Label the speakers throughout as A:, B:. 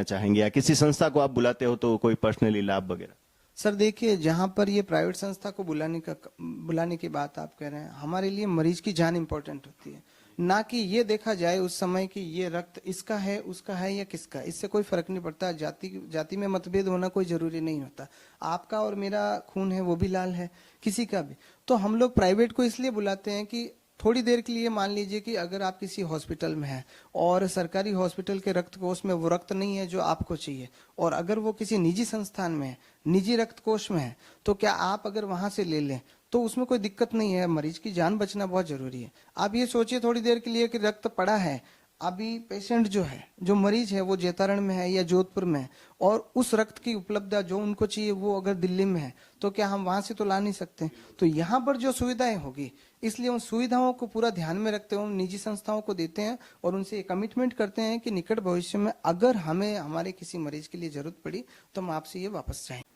A: चाहेंगे या किसी संस्था को आप बुलाते हो तो कोई पर्सनली लाभ वगैरह?
B: सर देखिए, जहां पर ये प्राइवेट संस्था को बुलाने की बात आप कह रहे हैं, हमारे लिए मरीज की जान इंपॉर्टेंट होती है, ना कि ये देखा जाए उस समय कि ये रक्त इसका है, उसका है या किसका। इससे कोई फर्क नहीं पड़ता। जाति में मतभेद होना कोई जरूरी नहीं होता। आपका और मेरा खून है वो भी लाल है, किसी का भी। तो हम लोग प्राइवेट को इसलिए बुलाते हैं कि थोड़ी देर के लिए मान लीजिए कि अगर आप किसी हॉस्पिटल में हैं और सरकारी हॉस्पिटल के रक्त कोष में वो रक्त नहीं है जो आपको चाहिए, और अगर वो किसी निजी संस्थान में है, निजी रक्त कोष में है, तो क्या आप अगर वहां से ले लें तो उसमें कोई दिक्कत नहीं है। मरीज की जान बचना बहुत जरूरी है। आप ये सोचिए थोड़ी देर के लिए कि रक्त पड़ा है, अभी पेशेंट जो है, जो मरीज है, वो जैतारण में है या जोधपुर में है, और उस रक्त की उपलब्धता जो उनको चाहिए वो अगर दिल्ली में है, तो क्या हम वहां से तो ला नहीं सकते। तो यहाँ पर जो सुविधाएं होगी, इसलिए उन सुविधाओं को पूरा ध्यान में रखते हुए निजी संस्थाओं को देते हैं और उनसे ये कमिटमेंट करते हैं कि निकट भविष्य में अगर हमें हमारे किसी मरीज के लिए जरूरत पड़ी तो हम आपसे ये वापस चाहेंगे।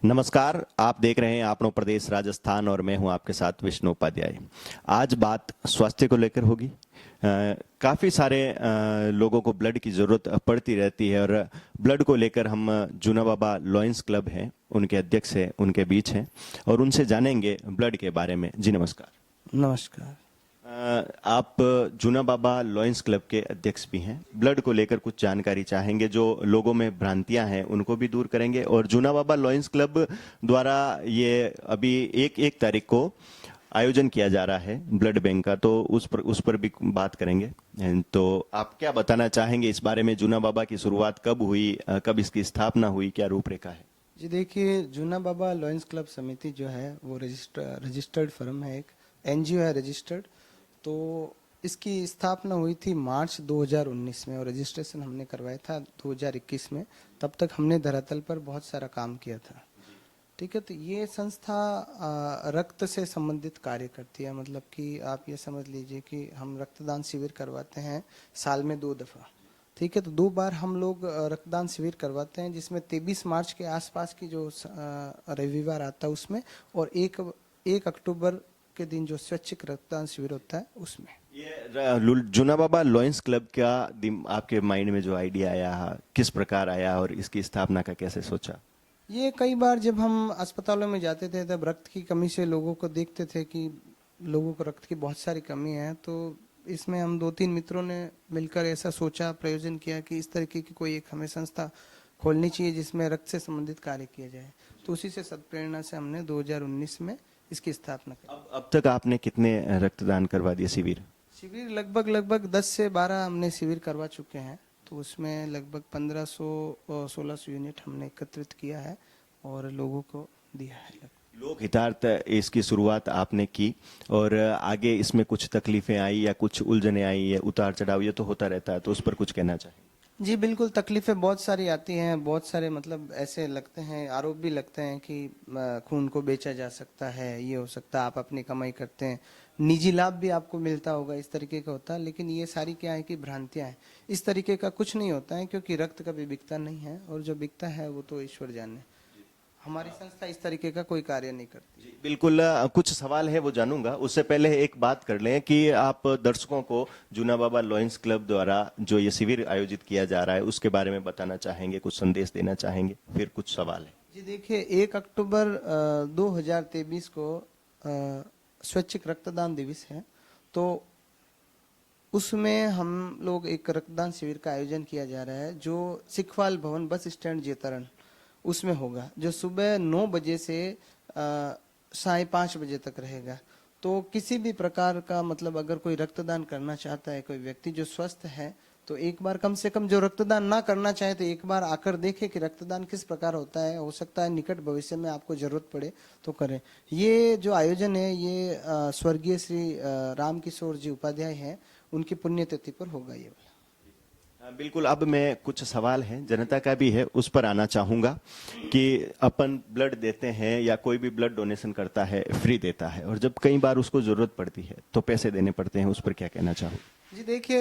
A: नमस्कार, आप देख रहे हैं आपनो प्रदेश राजस्थान और मैं हूं आपके साथ विष्णु उपाध्याय। आज बात स्वास्थ्य को लेकर होगी। काफ़ी सारे लोगों को ब्लड की ज़रूरत पड़ती रहती है और ब्लड को लेकर हम जूना बाबा लॉयंस क्लब हैं, उनके अध्यक्ष हैं, उनके बीच हैं और उनसे जानेंगे ब्लड के बारे में। जी नमस्कार।
B: नमस्कार।
A: आप जूना बाबा लॉयंस क्लब के अध्यक्ष भी हैं। ब्लड को लेकर कुछ जानकारी चाहेंगे, जो लोगों में भ्रांतियां हैं उनको भी दूर करेंगे। और जूना बाबा लॉयंस क्लब द्वारा ये अभी 1 तारीख को आयोजन किया जा रहा है ब्लड बैंक का, तो उस पर भी बात करेंगे। तो आप क्या बताना चाहेंगे इस बारे में? जूना बाबा की शुरुआत कब हुई, कब इसकी स्थापना हुई, क्या रूपरेखा है?
B: जी देखिए, जूना बाबा लॉयंस क्लब समिति जो है वो रजिस्टर्ड फर्म है, एक एनजीओ है रजिस्टर्ड। तो इसकी स्थापना हुई थी मार्च 2019 में और रजिस्ट्रेशन हमने करवाया था 2021 में। तब तक हमने धरातल पर बहुत सारा काम किया था। ठीक है, तो ये संस्था रक्त से संबंधित कार्य करती है। मतलब कि आप ये समझ लीजिए कि हम रक्तदान शिविर करवाते हैं साल में 2 दफा। ठीक है, तो 2 बार हम लोग रक्तदान शिविर करवाते हैं, जिसमें 23 मार्च के आसपास की जो रविवार आता है उसमें, और 1 अक्टूबर के दिन जो स्वैच्छिक रक्तदान शिविर होता है उसमें।
A: ये जूना बाबा लॉयंस क्लब का आपके माइंड में जो आइडिया आया, किस प्रकार आया और इसकी स्थापना का कैसे सोचा?
B: ये कई बार जब हम अस्पतालों में जाते थे तब रक्त की कमी से लोगों को देखते थे कि लोगों को रक्त की बहुत सारी कमी है। तो इसमें हम 2-3 मित्रों ने मिलकर ऐसा सोचा, प्रयोजन किया कि इस तरीके की कोई एक हमें संस्था खोलनी चाहिए जिसमें रक्त से संबंधित कार्य किया जाए। तो उसी से सदप्रेरणा से हमने 2019 में इसकी स्थापना की।
A: अब तक आपने कितने रक्तदान करवा दिए शिविर?
B: शिविर लगभग 10 से 12 हमने शिविर करवा चुके हैं। तो उसमें लगभग 1500-1600 यूनिट हमने एकत्रित किया है और लोगों को दिया है।
A: लोक हितार्थ इसकी शुरुआत आपने की और आगे इसमें कुछ तकलीफें आई या कुछ उलझने आई, या उतार चढ़ाव ये तो होता रहता है, तो उस पर कुछ कहना चाहिए?
B: जी बिल्कुल, तकलीफें बहुत सारी आती हैं। बहुत सारे मतलब ऐसे लगते हैं, आरोप भी लगते हैं कि खून को बेचा जा सकता है, ये हो सकता है, आप अपनी कमाई करते हैं, निजी लाभ भी आपको मिलता होगा, इस तरीके का होता है। लेकिन ये सारी क्या है कि भ्रांतियां हैं। इस तरीके का कुछ नहीं होता है, क्योंकि रक्त कभी बिकता नहीं है और जो बिकता है वो तो ईश्वर जाने। हमारी संस्था इस तरीके का कोई कार्य नहीं करती।
A: जी बिल्कुल। कुछ सवाल है वो जानूंगा, उससे पहले एक बात कर लें कि आप दर्शकों को जूना बाबा लॉयंस क्लब द्वारा जो ये शिविर आयोजित किया जा रहा है उसके बारे में बताना चाहेंगे, कुछ संदेश देना चाहेंगे? फिर कुछ सवाल है।
B: जी देखिए, 1 अक्टूबर 2023 को स्वैच्छिक रक्तदान दिवस है। तो उसमें हम लोग एक रक्तदान शिविर का आयोजन किया जा रहा है जो सिखवाल भवन बस स्टैंड जैतारण उसमें होगा, जो सुबह 9 बजे से 5:30 बजे तक रहेगा। तो किसी भी प्रकार का मतलब अगर कोई रक्तदान करना चाहता है, कोई व्यक्ति जो स्वस्थ है, तो एक बार कम से कम, जो रक्तदान ना करना चाहे तो एक बार आकर देखे कि रक्तदान किस प्रकार होता है। हो सकता है निकट भविष्य में आपको जरूरत पड़े तो करें। ये जो आयोजन है ये स्वर्गीय श्री राम किशोर जी उपाध्याय हैं, उनकी पुण्यतिथि पर होगा ये वाला।
A: बिल्कुल। अब मैं कुछ सवाल हैं जनता का भी है उस पर आना चाहूंगा कि अपन ब्लड देते हैं या कोई भी ब्लड डोनेशन करता है फ्री देता है, और जब कई बार उसको जरूरत पड़ती है तो पैसे देने पड़ते हैं, उस पर क्या कहना चाहूँ?
B: जी देखिए,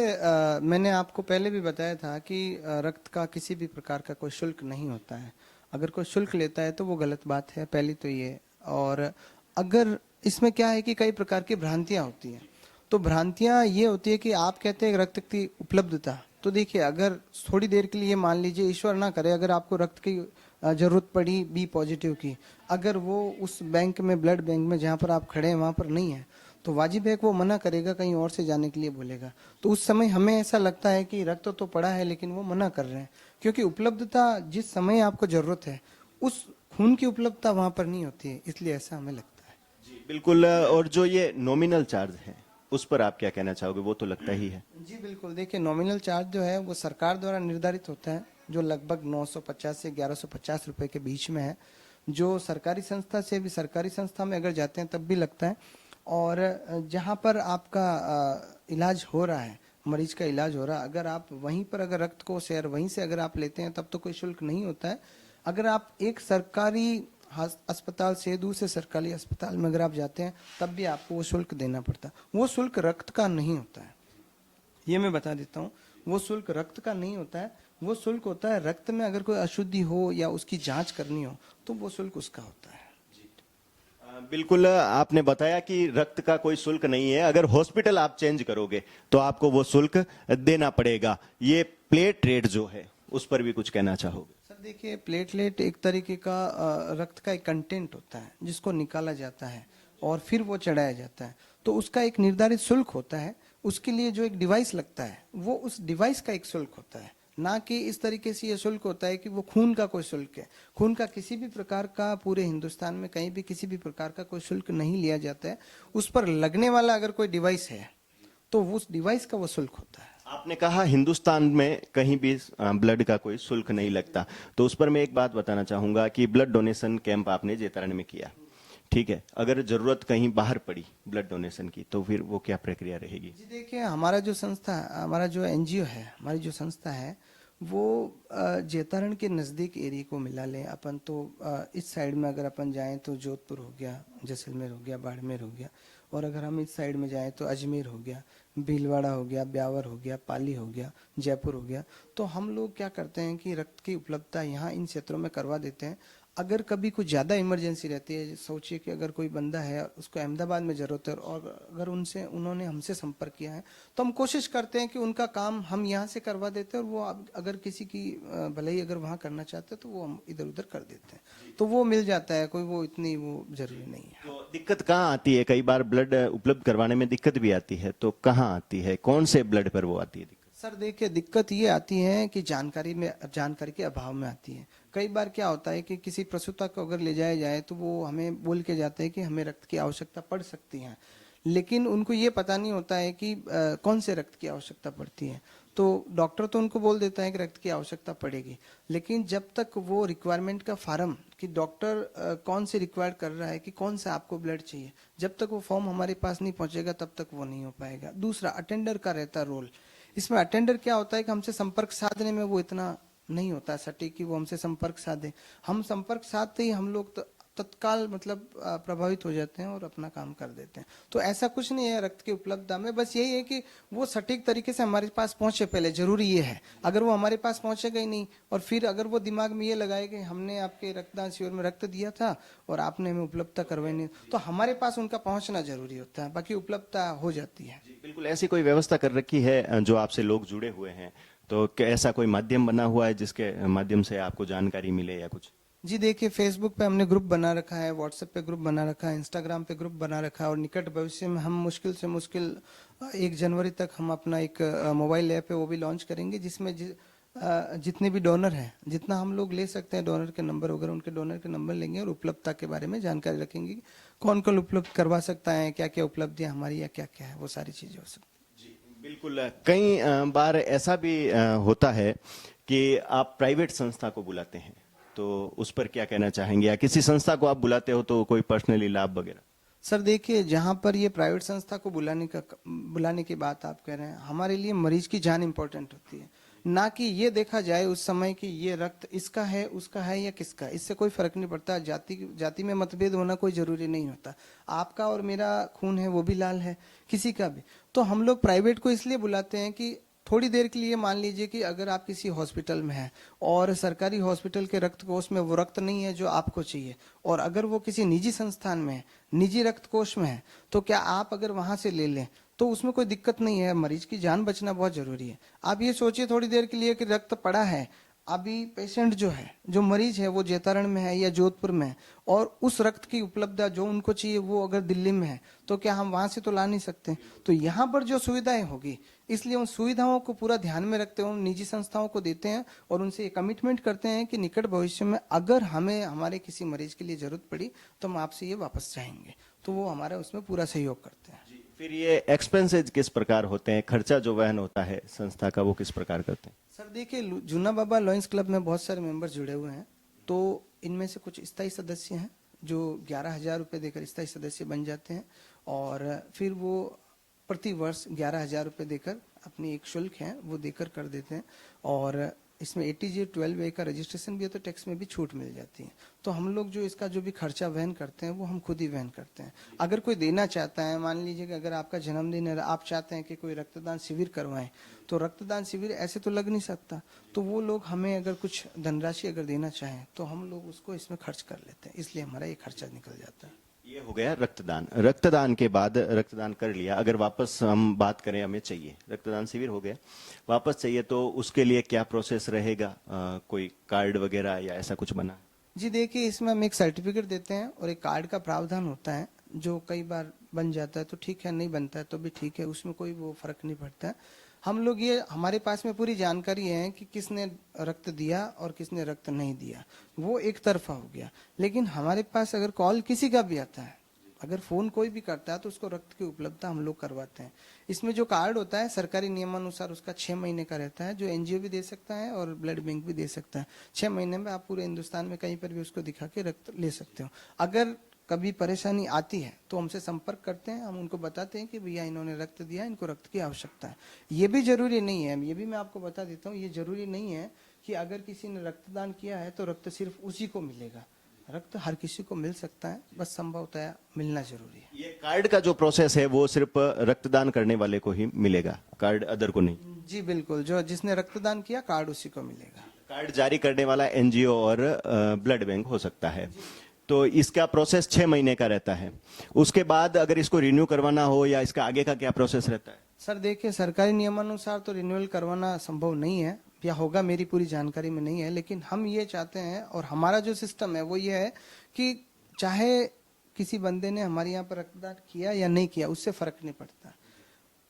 B: मैंने आपको पहले भी बताया था कि रक्त का किसी भी प्रकार का कोई शुल्क नहीं होता है। अगर कोई शुल्क लेता है तो वो गलत बात है, पहली तो ये। और अगर इसमें क्या है कि कई प्रकार की भ्रांतियां होती हैं। तो भ्रांतियां ये होती है कि आप कहते हैं रक्त की उपलब्धता, तो देखिए, अगर थोड़ी देर के लिए मान लीजिए, ईश्वर ना करे, अगर आपको रक्त की जरूरत पड़ी बी पॉजिटिव की, अगर वो उस बैंक में, ब्लड बैंक में जहाँ पर आप खड़े हैं वहाँ पर नहीं है, तो वाजिब है कि वो मना करेगा, कहीं और से जाने के लिए बोलेगा। तो उस समय हमें ऐसा लगता है कि रक्त तो पड़ा है, लेकिन वो मना कर रहे हैं, क्योंकि उपलब्धता जिस समय आपको जरूरत है उस खून की उपलब्धता वहाँ पर नहीं होती है, इसलिए ऐसा हमें लगता है।
A: जी बिल्कुल। और जो ये नॉमिनल चार्ज है उस पर आप क्या कहना चाहोगे? वो तो लगता ही है।
B: जी बिल्कुल, देखिए नॉमिनल चार्ज जो है वो सरकार द्वारा निर्धारित होता है, जो लगभग 950 से 1150 रुपए के बीच में है, जो सरकारी संस्था से भी, सरकारी संस्था में अगर जाते हैं तब भी लगता है। और जहाँ पर आपका इलाज हो रहा है, मरीज का इलाज हो रहा है, अगर आप वहीं पर अगर रक्त को शेयर वहीं से अगर आप लेते हैं तब तो कोई शुल्क नहीं होता है। अगर आप एक सरकारी अस्पताल से दूसरे सरकारी अस्पताल में अगर आप जाते हैं तब भी आपको वो शुल्क देना पड़ता है। वो शुल्क रक्त का नहीं होता है, ये मैं बता देता हूँ। वो शुल्क रक्त का नहीं होता है, वो शुल्क होता है रक्त में अगर कोई अशुद्धि हो या उसकी जांच करनी हो तो वो शुल्क उसका होता है।
A: बिल्कुल। आपने बताया कि रक्त का कोई शुल्क नहीं है, अगर हॉस्पिटल आप चेंज करोगे तो आपको वो शुल्क देना पड़ेगा। ये प्लेट रेट जो है उस पर भी कुछ कहना चाहोगे?
B: सर देखिए, प्लेटलेट एक तरीके का रक्त का एक कंटेंट होता है जिसको निकाला जाता है और फिर वो चढ़ाया जाता है, तो उसका एक निर्धारित शुल्क होता है। उसके लिए जो एक डिवाइस लगता है वो उस डिवाइस का एक शुल्क होता है, ना कि इस तरीके से ये शुल्क होता है कि वो खून का कोई शुल्क है। खून का किसी भी प्रकार का पूरे हिंदुस्तान में कहीं भी किसी भी प्रकार का कोई शुल्क नहीं लिया जाता है। उस पर लगने वाला अगर कोई डिवाइस है तो उस डिवाइस का वो शुल्क होता है।
A: आपने कहा हिंदुस्तान में कहीं भी ब्लड का कोई शुल्क नहीं लगता, तो उस पर मैं एक बात बताना चाहूंगा कि ब्लड डोनेशन कैंप आपने जेतारण में किया, ठीक है, अगर जरूरत कहीं बाहर पड़ी ब्लड डोनेशन की तो फिर वो क्या प्रक्रिया रहेगी?
B: जी देखिए, हमारा जो संस्था, हमारा जो एनजीओ है, हमारी जो संस्था है वो जेतारण के नज़दीक एरिया को मिला लें अपन तो, इस साइड में अगर अपन जाएं तो जोधपुर हो गया, जैसलमेर हो गया, बाड़मेर हो गया, और अगर हम इस साइड में जाएं तो अजमेर हो गया, भीलवाड़ा हो गया, ब्यावर हो गया, पाली हो गया, जयपुर हो गया। तो हम लोग क्या करते हैं कि रक्त की उपलब्धता यहाँ इन क्षेत्रों में करवा देते हैं। अगर कभी कुछ ज़्यादा इमरजेंसी रहती है, सोचिए कि अगर कोई बंदा है उसको अहमदाबाद में ज़रूरत है और अगर उन्होंने हमसे संपर्क किया है तो हम कोशिश करते हैं कि उनका काम हम यहाँ से करवा देते हैं, और वो अगर किसी की भले ही अगर वहाँ करना चाहते हैं तो वो हम इधर उधर कर देते हैं, तो वो मिल जाता है, कोई वो इतनी वो जरूरी नहीं है।
A: तो दिक्कत कहाँ आती है? कई बार ब्लड उपलब्ध करवाने में दिक्कत भी आती है, तो कहाँ आती है, कौन से ब्लड पर वो आती है दिक्कत?
B: सर देखिए, दिक्कत ये आती है कि जानकारी के अभाव में आती है। कई बार क्या होता है कि किसी प्रसूता को अगर ले जाया जाए तो वो हमें बोल के जाते हैं कि हमें रक्त की आवश्यकता पड़ सकती है, लेकिन उनको ये पता नहीं होता है कि कौन से रक्त की आवश्यकता पड़ती है। तो डॉक्टर तो उनको बोल देता है कि रक्त की आवश्यकता पड़ेगी, लेकिन जब तक वो रिक्वायरमेंट का फार्म, कि डॉक्टर कौन से रिक्वायर कर रहा है कि कौन सा आपको ब्लड चाहिए, जब तक वो फॉर्म हमारे पास नहीं पहुंचेगा तब तक वो नहीं हो पाएगा। दूसरा, अटेंडर का रहता रोल। इसमें अटेंडर क्या होता है कि हमसे संपर्क साधने में वो इतना नहीं होता सटीक कि वो हमसे संपर्क साधे। हम संपर्क साधते ही हम लोग तत्काल मतलब प्रभावित हो जाते हैं और अपना काम कर देते हैं। तो ऐसा कुछ नहीं है रक्त की उपलब्धता में, बस यही है कि वो सटीक तरीके से हमारे पास पहुंचे, पहले जरूरी ये है। अगर वो हमारे पास पहुंचेगा ही नहीं और फिर अगर वो दिमाग में ये लगाए कि हमने आपके रक्तदान शिविर में रक्त दिया था और आपने हमें उपलब्धता करवाई नहीं, तो हमारे पास उनका पहुंचना जरूरी होता है, बाकी उपलब्धता हो जाती है।
A: बिल्कुल। ऐसी कोई व्यवस्था कर रखी है जो आपसे लोग जुड़े हुए हैं, तो क्या ऐसा कोई माध्यम बना हुआ है जिसके माध्यम से आपको जानकारी मिले या कुछ?
B: जी देखिए, फेसबुक पे हमने ग्रुप बना रखा है, व्हाट्सएप पे ग्रुप बना रखा है, इंस्टाग्राम पे ग्रुप बना रखा है, और निकट भविष्य में हम मुश्किल से मुश्किल 1 जनवरी तक हम अपना एक मोबाइल ऐप है वो भी लॉन्च करेंगे, जिसमें जितने भी डोनर हैं, जितना हम लोग ले सकते हैं डोनर के नंबर वगैरह, उनके डोनर के नंबर लेंगे और उपलब्धता के बारे में जानकारी रखेंगे कि कौन कौन उपलब्ध करवा सकता है, क्या क्या उपलब्धियां हमारी या क्या क्या है, वो सारी चीजें हो सकती हैं।
A: बिल्कुल। कई बार ऐसा भी होता है कि आप प्राइवेट संस्था को बुलाते हैं, तो उस पर क्या कहना चाहेंगे? या किसी संस्था को आप बुलाते हो तो कोई पर्सनली लाभ वगैरह?
B: सर देखिए, जहाँ पर ये प्राइवेट संस्था को बुलाने की बात आप कह रहे हैं, हमारे लिए मरीज की जान इंपॉर्टेंट होती है, ना कि ये देखा जाए उस समय कि ये रक्त इसका है, उसका है या किसका। इससे कोई फर्क नहीं पड़ता। जाति में मतभेद होना कोई जरूरी नहीं होता। आपका और मेरा खून है वो भी लाल है, किसी का भी। तो हम लोग प्राइवेट को इसलिए बुलाते हैं कि थोड़ी देर के लिए मान लीजिए कि अगर आप किसी हॉस्पिटल में हैं और सरकारी हॉस्पिटल के रक्त कोष में वो रक्त नहीं है जो आपको चाहिए, और अगर वो किसी निजी संस्थान में है, निजी रक्त कोष में है, तो क्या आप अगर वहां से ले लें तो उसमें कोई दिक्कत नहीं है। मरीज की जान बचना बहुत जरूरी है। आप ये सोचिए थोड़ी देर के लिए कि रक्त पड़ा है, अभी पेशेंट जो है, जो मरीज है वो जैतारण में है या जोधपुर में है, और उस रक्त की उपलब्धता जो उनको चाहिए वो अगर दिल्ली में है, तो क्या हम वहां से तो ला नहीं सकते। तो यहाँ पर जो सुविधाएं होगी, इसलिए उन सुविधाओं को पूरा ध्यान में रखते हुए निजी संस्थाओं को देते हैं और उनसे ये कमिटमेंट करते हैं कि निकट भविष्य में अगर हमें हमारे किसी मरीज के लिए जरूरत पड़ी तो हम आपसे ये वापस चाहेंगे। तो वो हमारा उसमें पूरा सहयोग करते हैं।
A: फिर ये एक्सपेंसेज किस प्रकार होते हैं, खर्चा जो वहन होता है संस्था का वो किस प्रकार करते हैं?
B: सर देखिए, जूना बाबा लॉयंस क्लब में बहुत सारे मेंबर जुड़े हुए हैं। तो इनमें से कुछ स्थायी सदस्य हैं जो 11,000 रुपये देकर स्थायी सदस्य बन जाते हैं, और फिर वो प्रति वर्ष 11,000 रुपये देकर अपनी एक शुल्क है वो देकर कर देते हैं। और इसमें ATG 12A का रजिस्ट्रेशन भी है तो टैक्स में भी छूट मिल जाती है। तो हम लोग जो इसका जो भी खर्चा वहन करते हैं वो हम खुद ही वहन करते हैं। अगर कोई देना चाहता है, मान लीजिए कि अगर आपका जन्मदिन है, आप चाहते हैं कि कोई रक्तदान शिविर करवाएं, तो रक्तदान शिविर ऐसे तो लग नहीं सकता, तो वो लोग हमें अगर कुछ धनराशि अगर देना चाहें तो हम लोग उसको इसमें खर्च कर लेते हैं, इसलिए हमारा ये खर्चा निकल जाता है।
A: ये हो गया रक्तदान। रक्तदान के बाद रक्तदान कर लिया, अगर वापस हम बात करें हमें चाहिए, रक्तदान शिविर हो गया, वापस चाहिए तो उसके लिए क्या प्रोसेस रहेगा? कोई कार्ड वगैरह या ऐसा कुछ बना?
B: जी देखिए, इसमें हम एक सर्टिफिकेट देते हैं और एक कार्ड का प्रावधान होता है, जो कई बार बन जाता है तो ठीक है, नहीं बनता है तो भी ठीक है, उसमें कोई वो फर्क नहीं पड़ता है। हम लोग ये, हमारे पास में पूरी जानकारी है कि किसने रक्त दिया और किसने रक्त नहीं दिया, वो एक तरफा हो गया। लेकिन हमारे पास अगर कॉल किसी का भी आता है, अगर फोन कोई भी करता है तो उसको रक्त की उपलब्धता हम लोग करवाते हैं। इसमें जो कार्ड होता है सरकारी नियमानुसार उसका 6 महीने का रहता है, जो NGO भी दे सकता है और ब्लड बैंक भी दे सकता है। 6 महीने में आप पूरे हिंदुस्तान में कहीं पर भी उसको दिखा के रक्त ले सकते हो। अगर कभी परेशानी आती है तो हमसे संपर्क करते हैं, हम उनको बताते हैं कि भैया इन्होंने रक्त दिया, इनको रक्त की आवश्यकता है। ये भी जरूरी नहीं है, ये भी मैं आपको बता देता हूँ, ये जरूरी नहीं है कि अगर किसी ने रक्तदान किया है तो रक्त सिर्फ उसी को मिलेगा। रक्त हर किसी को मिल सकता है, बस संभवतः मिलना जरूरी है।
A: ये कार्ड का जो प्रोसेस है वो सिर्फ रक्तदान करने वाले को ही मिलेगा, कार्ड अदर को नहीं?
B: जी बिल्कुल, जो जिसने रक्तदान किया कार्ड उसी को मिलेगा।
A: कार्ड जारी करने वाला NGO और ब्लड बैंक हो सकता है। तो इसका प्रोसेस 6 महीने का रहता है। उसके बाद अगर इसको रिन्यू करवाना हो या इसका आगे का क्या प्रोसेस रहता है?
B: सर देखिए, सरकारी नियमानुसार तो रिन्यूअल करवाना संभव नहीं है, या होगा मेरी पूरी जानकारी में नहीं है। लेकिन हम ये चाहते हैं और हमारा जो सिस्टम है वो ये है कि चाहे किसी बंदे ने हमारे यहाँ पर रक्तदान किया या नहीं किया, उससे फर्क नहीं पड़ता।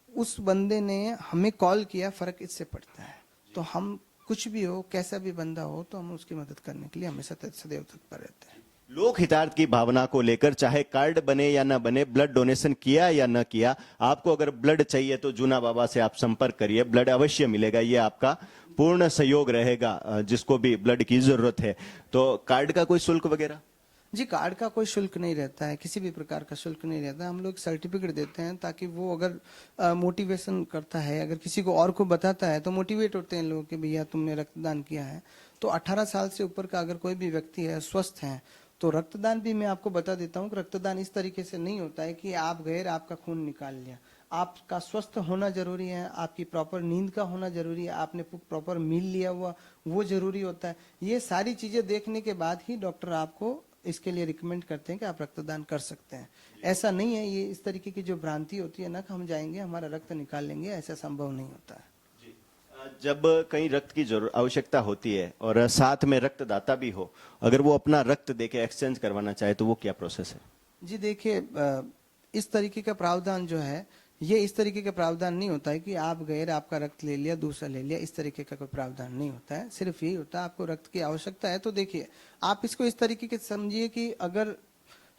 B: उस बंदे ने हमें कॉल किया, फर्क इससे पड़ता है। तो हम कुछ भी हो, कैसा भी बंदा हो, तो हम उसकी मदद करने के लिए हमेशा सदैव तत्पर रहते हैं।
A: लोक हितार्थ की भावना को लेकर चाहे कार्ड बने या ना बने, ब्लड डोनेशन किया या ना किया, आपको अगर ब्लड चाहिए तो जूना बाबा से आप संपर्क करिए, ब्लड अवश्य मिलेगा। ये आपका पूर्ण सहयोग रहेगा जिसको भी ब्लड की जरूरत है। तो कार्ड का कोई शुल्क वगैरह?
B: जी, कार्ड का कोई शुल्क नहीं रहता है, किसी भी प्रकार का शुल्क नहीं रहता है। हम लोग सर्टिफिकेट देते हैं ताकि वो अगर मोटिवेशन करता है, अगर किसी को और को बताता है तो मोटिवेट होते हैं लोग कि भैया तुमने रक्तदान किया है। तो 18 साल से ऊपर का अगर कोई भी व्यक्ति है, स्वस्थ है, तो रक्तदान भी मैं आपको बता देता हूँ कि रक्तदान इस तरीके से नहीं होता है कि आप गए आपका खून निकाल लिया। आपका स्वस्थ होना जरूरी है, आपकी प्रॉपर नींद का होना जरूरी है, आपने प्रॉपर मील लिया हुआ वो जरूरी होता है। ये सारी चीजें देखने के बाद ही डॉक्टर आपको इसके लिए रिकमेंड करते हैं कि आप रक्तदान कर सकते हैं। ऐसा नहीं है, ये इस तरीके की जो भ्रांति होती है ना कि हम जाएंगे हमारा रक्त निकाल लेंगे, ऐसा संभव नहीं होता है।
A: जब कहीं रक्त की जरूर आवश्यकता होती है और साथ में रक्तदाता भी हो, अगर वो अपना रक्त देके एक्सचेंज करवाना चाहे तो वो क्या प्रोसेस है?
B: जी देखिए, इस तरीके का प्रावधान जो है, ये इस तरीके का प्रावधान नहीं होता है कि आप गए, आपका रक्त ले लिया, दूसरा ले लिया, इस तरीके का कोई प्रावधान नहीं होता है। सिर्फ यही होता है आपको रक्त की आवश्यकता है तो देखिए, आप इसको इस तरीके के समझिए कि अगर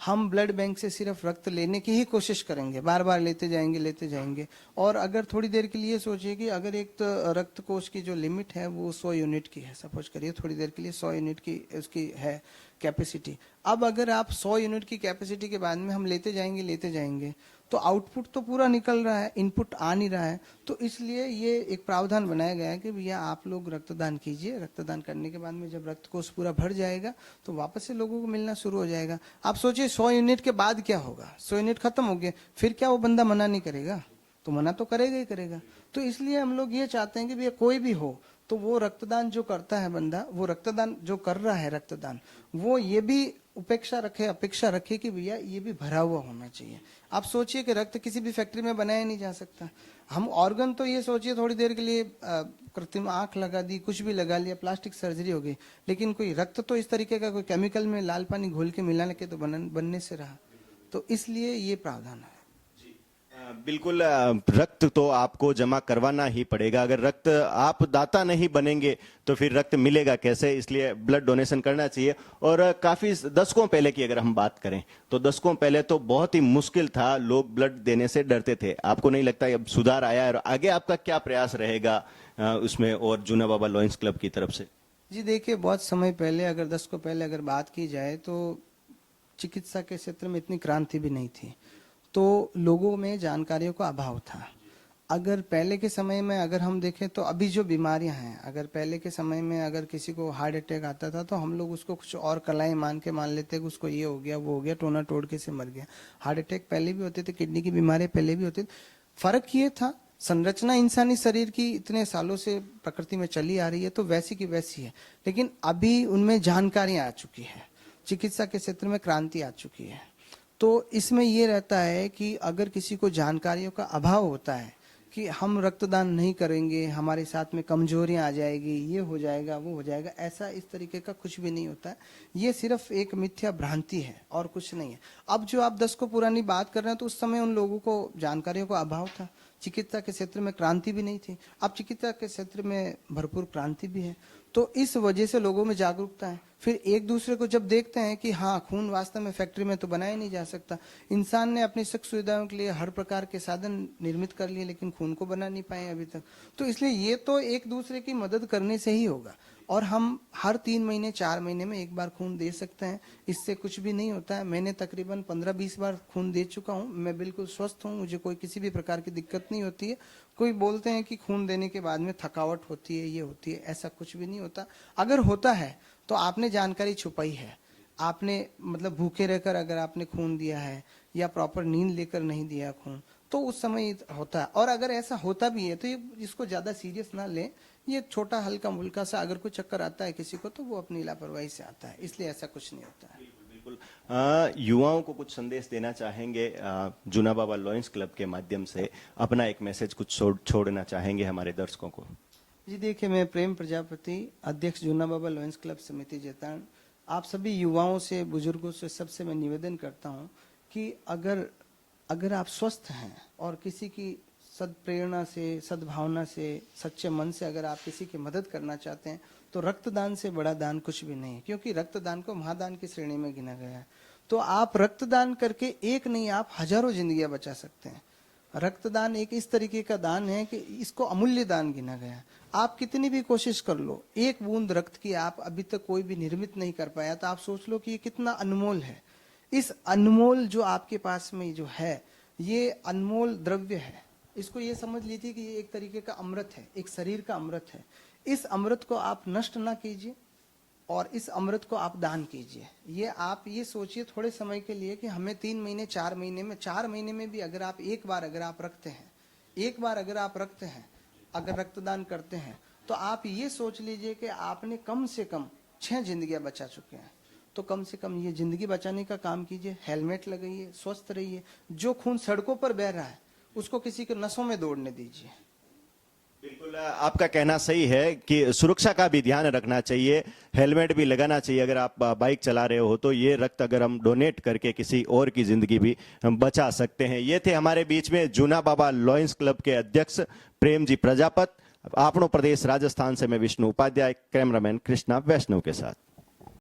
B: हम ब्लड बैंक से सिर्फ रक्त लेने की ही कोशिश करेंगे, बार बार लेते जाएंगे, और अगर थोड़ी देर के लिए सोचिए कि अगर एक तो रक्त कोष की जो लिमिट है वो 100 यूनिट की है, सपोज करिए थोड़ी देर के लिए 100 यूनिट की उसकी है कैपेसिटी। अब अगर आप 100 यूनिट की कैपेसिटी के बाद में हम लेते जाएंगे तो आउटपुट तो पूरा निकल रहा है, इनपुट आ नहीं रहा है। तो इसलिए ये एक प्रावधान बनाया गया है कि भैया आप लोग रक्तदान कीजिए, रक्तदान करने के बाद में जब रक्त कोष पूरा भर जाएगा तो वापस से लोगों को मिलना शुरू हो जाएगा। आप सोचिए 100 यूनिट के बाद क्या होगा, 100 यूनिट खत्म हो गए, फिर क्या वो बंदा मना नहीं करेगा? तो मना तो करेगा ही करेगा। तो इसलिए हम लोग ये चाहते हैं कि भैया कोई भी हो तो वो रक्तदान जो करता है बंदा, वो रक्तदान जो कर रहा है रक्तदान, वो ये भी उपेक्षा रखे, अपेक्षा रखे कि भैया ये भी भरा हुआ होना चाहिए। आप सोचिए कि रक्त किसी भी फैक्ट्री में बनाया नहीं जा सकता। हम ऑर्गन तो ये सोचिए थोड़ी देर के लिए कृत्रिम आंख लगा दी, कुछ भी लगा लिया, प्लास्टिक सर्जरी हो गई, लेकिन कोई रक्त तो इस तरीके का कोई केमिकल में लाल पानी घोल के मिलाने के तो बनने से रहा। तो इसलिए ये प्रावधान है।
A: बिल्कुल, रक्त तो आपको जमा करवाना ही पड़ेगा। अगर रक्त आप दाता नहीं बनेंगे तो फिर रक्त मिलेगा कैसे, इसलिए ब्लड डोनेशन करना चाहिए। और काफी दशकों पहले की अगर हम बात करें तो दशकों पहले तो बहुत ही मुश्किल था, लोग ब्लड देने से डरते थे। आपको नहीं लगता अब सुधार आया है? और आगे आपका क्या प्रयास रहेगा उसमें और जूना बाबा लॉयंस क्लब की तरफ से?
B: जी देखिए, बहुत समय पहले, अगर 10 को पहले अगर बात की जाए तो चिकित्सा के क्षेत्र में इतनी क्रांति भी नहीं थी, तो लोगों में जानकारियों का अभाव था। अगर पहले के समय में अगर हम देखें तो अभी जो बीमारियां हैं, अगर पहले के समय में अगर किसी को हार्ट अटैक आता था तो हम लोग उसको कुछ और कलाएं मान लेते कि उसको ये हो गया वो हो गया, टोना तोड़ के से मर गया। हार्ट अटैक पहले भी होते थे, किडनी की बीमारी पहले भी होती थी। फर्क ये था, संरचना इंसानी शरीर की इतने सालों से प्रकृति में चली आ रही है तो वैसी की वैसी है, लेकिन अभी उनमें जानकारियां आ चुकी है, चिकित्सा के क्षेत्र में क्रांति आ चुकी है। तो इसमें ये रहता है कि अगर किसी को जानकारियों का अभाव होता है कि हम रक्तदान नहीं करेंगे, हमारे साथ में कमजोरियां आ जाएगी, ये हो जाएगा वो हो जाएगा, ऐसा इस तरीके का कुछ भी नहीं होता है। ये सिर्फ एक मिथ्या भ्रांति है और कुछ नहीं है। अब जो आप 10 को पुरानी बात कर रहे हैं तो उस समय उन लोगों को जानकारियों का अभाव था, चिकित्सा के क्षेत्र में क्रांति भी नहीं थी। अब चिकित्सा के क्षेत्र में भरपूर क्रांति भी है, तो इस वजह से लोगों में जागरूकता है। फिर एक दूसरे को जब देखते हैं कि हाँ, खून वास्तव में फैक्ट्री में तो बनाया नहीं जा सकता, इंसान ने अपनी सुख सुविधाओं के लिए हर प्रकार के साधन निर्मित कर लिए लेकिन खून को बना नहीं पाए अभी तक। तो इसलिए ये तो एक दूसरे की मदद करने से ही होगा। और हम हर 3 महीने 4 महीने में एक बार खून दे सकते हैं, इससे कुछ भी नहीं होता है। मैंने तकरीबन 15-20 बार खून दे चुका हूँ, मैं बिल्कुल स्वस्थ हूँ, मुझे कोई किसी भी प्रकार की दिक्कत नहीं होती है। कोई बोलते हैं कि खून देने के बाद में थकावट होती है, ये होती है, ऐसा कुछ भी नहीं होता। अगर होता है तो आपने जानकारी छुपाई है, आपने मतलब भूखे रहकर अगर आपने खून दिया है या प्रॉपर नींद लेकर नहीं दिया खून, तो उस समय होता है। और अगर ऐसा होता भी है तो ये इसको ज्यादा सीरियस ना लें, ये छोटा हल्का मुल्का सा अगर कोई चक्कर आता है किसी को तो वो अपनी लापरवाही से आता है, इसलिए ऐसा कुछ नहीं होता है।
A: बिल्कुल, युवाओं को कुछ संदेश देना चाहेंगे जूना बाबा लॉयंस क्लब के माध्यम से, अपना एक मैसेज कुछ छोड़ना चाहेंगे हमारे दर्शकों को?
B: जी देखिए, मैं प्रेम प्रजापति, अध्यक्ष जूना बाबा लॉयंस क्लब समिति जैतान, आप सभी युवाओं से, बुजुर्गों से, सबसे मैं निवेदन करता हूं कि अगर आप स्वस्थ हैं और किसी की सद्प्रेरणा से, सद्भावना से, सच्चे मन से अगर आप किसी की मदद करना चाहते हैं तो रक्तदान से बड़ा दान कुछ भी नहीं है, क्योंकि रक्तदान को महादान की श्रेणी में गिना गया है। तो आप रक्तदान करके एक नहीं, आप हजारों जिंदगियां बचा सकते हैं। रक्तदान एक इस तरीके का दान है कि इसको अमूल्य दान गिना गया है। आप कितनी भी कोशिश कर लो, एक बूंद रक्त की आप अभी तक कोई भी निर्मित नहीं कर पाया, तो आप सोच लो कि ये कितना अनमोल है। इस अनमोल जो आपके पास में जो है, ये अनमोल द्रव्य है, इसको ये समझ लीजिए कि ये एक तरीके का अमृत है, एक शरीर का अमृत है। इस अमृत को आप नष्ट ना कीजिए और इस अमृत को आप दान कीजिए। ये आप ये सोचिए थोड़े समय के लिए कि हमें 3 महीने 4 महीने में, 4 महीने में भी अगर आप एक बार अगर आप रखते हैं, एक बार अगर आप रखते हैं, अगर रक्तदान करते हैं, तो आप ये सोच लीजिए कि आपने कम से कम 6 जिंदगियां बचा चुके हैं। तो कम से कम ये जिंदगी बचाने का काम कीजिए, हेलमेट लगाइए, स्वस्थ रहिए। जो खून सड़कों पर बह रहा है उसको किसी के नसों में दौड़ने दीजिए।
A: बिल्कुल, आपका कहना सही है कि सुरक्षा का भी ध्यान रखना चाहिए, हेलमेट भी लगाना चाहिए। अगर आप बाइक चला रहे हो तो ये रक्त अगर हम डोनेट करके किसी और की जिंदगी भी हम बचा सकते हैं। ये थे हमारे बीच में जूना बाबा लॉयंस क्लब के अध्यक्ष प्रेम जी प्रजापत। आपनो प्रदेश राजस्थान से मैं विष्णु उपाध्याय, कैमरामैन कृष्णा वैष्णव के साथ।